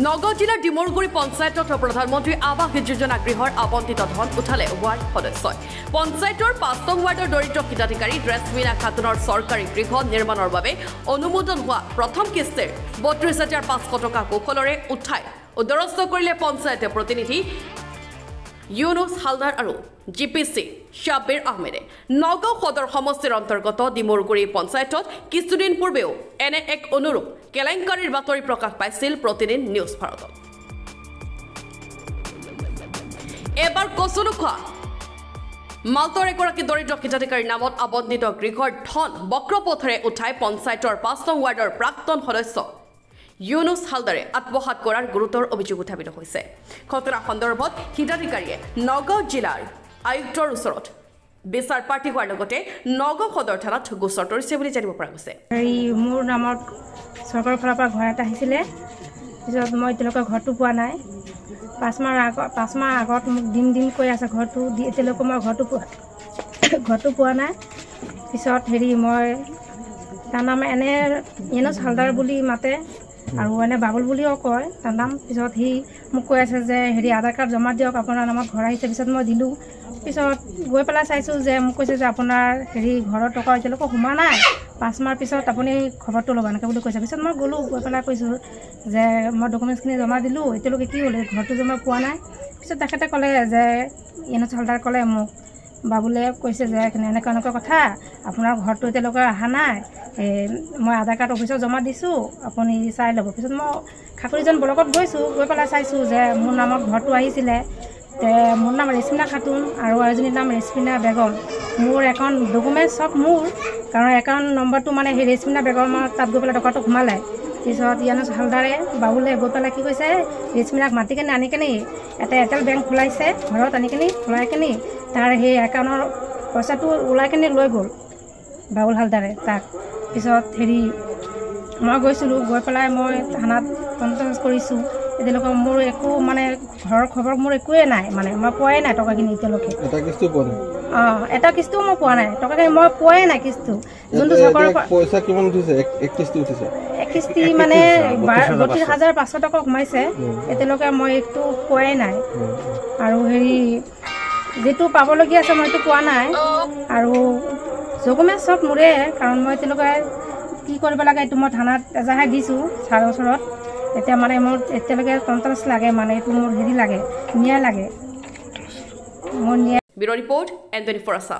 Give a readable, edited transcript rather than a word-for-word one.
নগাঁও জিলাৰ ডিমৰগুৰি পঞ্চায়তত প্ৰধানমন্ত্ৰী আৱাস যোজনা গৃহৰ আবণ্টিত ধন উঠালে ৱাৰ্ড সদস্যই পঞ্চায়তৰ ৫ নং ৱাৰ্ডৰ দৰিদ্ৰ হিতাধিকাৰী ৰেছমিনা খাতুনৰ চৰকাৰী গৃহ নিৰ্মাণৰ বাবে অনুমোদন হোৱা প্ৰথম কিস্তিৰ ৩২,৫০০ টকা কৌশলৰে উঠাই উদ্দেশ্য কৰিলে পঞ্চায়তৰ প্ৰতিনিধি ইউনুছ হালদাৰ আৰু জিপিচি শাব্বিৰ আহমেদে নগাঁও সদৰ সমষ্টিৰ অন্তৰ্গত ডিমৰগুৰি পঞ্চায়তত কিছুদিন পূৰ্বেও এনে এক অনুৰূপ কেলেংকাৰীৰ বাতৰি প্ৰকাশ পাইছিল প্ৰতিদিন নিউজ ভাৰতত এবাৰ কচুলুখোৱা মালতৰ এগৰাকী দৰিদ্ৰ হিতাধিকাৰীৰ নামত আবণ্টিত গৃহৰ ধন বক্ৰপথেৰে উঠাই পঞ্চায়তৰ ৫ নং ৱাৰ্ডৰ প্ৰাক্তন সদস্য ইউনুছ হালদাৰে আত্মসাত কৰাৰ গুৰুতৰ অভিযোগ উত্থাপিত হৈছে ঘটনা সন্দৰ্ভত হিতাধিকাৰীয়ে নগাঁও জিলাৰ আয়ুক্তৰ ওচৰত বিচাৰ পাৰ্টি হোৱাৰ লগতে নগাঁও সদৰ থানাত গোচৰ তৰিছে বুলি জানিব পৰা গৈছে মোৰ নামত চৰকাৰৰ ফালৰ পৰা ঘৰ এটা আহিছিলে পিছত মই এতিয়ালৈকে ঘৰটো পোৱা নাই ৫ মাহ আগত মোক দিন কৈ আছে ঘৰটো এতিয়ালৈকে মই ঘৰটো পোৱা নাই পিছত মই তাৰ নাম এনে ইউনুছ হালদাৰ বুলি মাতে আৰু এনে বাবুল বুলিও কয় তাৰ নাম পিছত সি মোক কৈ আছে যে আধাৰ কাৰ্ড জমা দিয়ক আপোনাৰ নামত ঘৰ আহিছে পিছত মই দিলোঁ পিছত গৈ পেলাই চাইছোঁ যে মোক কৈছে যে আপোনাৰ ঘৰৰ টকা এতিয়ালৈকে সোমা নাই ৫ মাহৰ পিছত আপুনি খবৰটো ল'ব এনেকৈ বুলি কৈছে পিছত মই গ'লোঁ গৈ পেলাই কৈছোঁ যে মই ডকুমেণ্টছখিনি জমা দিলোঁ এতিয়ালৈকে কি হ'ল ঘৰটো জমা পোৱা নাই পিছত তেখেতে ক'লে যে ইউনুছ হালদাৰ ক'লে মোক বাবুলে কৈছে যে এনেকুৱা কথা আপোনাৰ ঘৰটো এতিয়ালৈকে অহা নাই মই আধাৰ কাৰ্ড অফিচত জমা দিছোঁ আপুনি চাই ল'ব পিছত মই খাকুৰীজন ব্লকত গৈছোঁ গৈ পেলাই চাইছোঁ যে মোৰ নামত ঘৰটো আহিছিলে মোৰ নাম ৰেছমিনা খাতুন আৰু এজনীৰ নাম ৰেছমিনা বেগম মোৰ একাউণ্ট ডকুমেণ্টছ চব মোৰ কাৰণ একাউণ্ট নম্বৰটো মানে ৰেছমিনা বেগমৰ তাত গৈ পেলাই টকাটো সোমালে পিছত ইউনুছ হালদাৰে বাবুলে গৈ পেলাই কি কৈছে ৰেছমিনাক মাতি কেনে আনি কেনে এটা এয়াৰটেল বেংক খোলাইছে ঘৰত আনি কেনে খোলাই কেনে তাৰ একাউণ্টৰ পইচাটো ওলাই কেনে লৈ গ'ল বাবুল হালদাৰে তাক পিছত মই গৈছিলোঁ গৈ পেলাই মই থানাত কনফাৰেঞ্চ কৰিছোঁ এতিয়ালৈকে মোৰ একো মানে ঘৰৰ খবৰ মোৰ একোৱেই নাই মানে মই পোৱাই নাই টকাখিনি এতিয়ালৈকে এটা কিস্তিও মই পোৱা নাই টকাখিনি মই পোৱাই নাই কিস্তিটো যোনটো চৰকাৰৰ পইচা কিমান উঠিছে এক কিস্তি মানে ৩২,৫০০ টকা সোমাইছে এতিয়ালৈকে মই একটো পোৱাই নাই আৰু যিটো পাবলগীয়া আছে মই এইটো পোৱা নাই আৰু ডকুমেণ্টছ চব মোৰে কাৰণ মই এতিয়ালৈকে কি কৰিব লাগে এইটো মই থানাত এজাহাৰ দিছোঁ ছাৰৰ ওচৰত এতিয়া মানে মোৰ এতিয়ালৈকে কনফাৰেঞ্চ লাগে মানে এইটো মোৰ লাগে ন্যায় লাগে মোৰ ন্যায় ব্যুৰ ৰিপৰ্ট এণ্টনি ফৰাছা।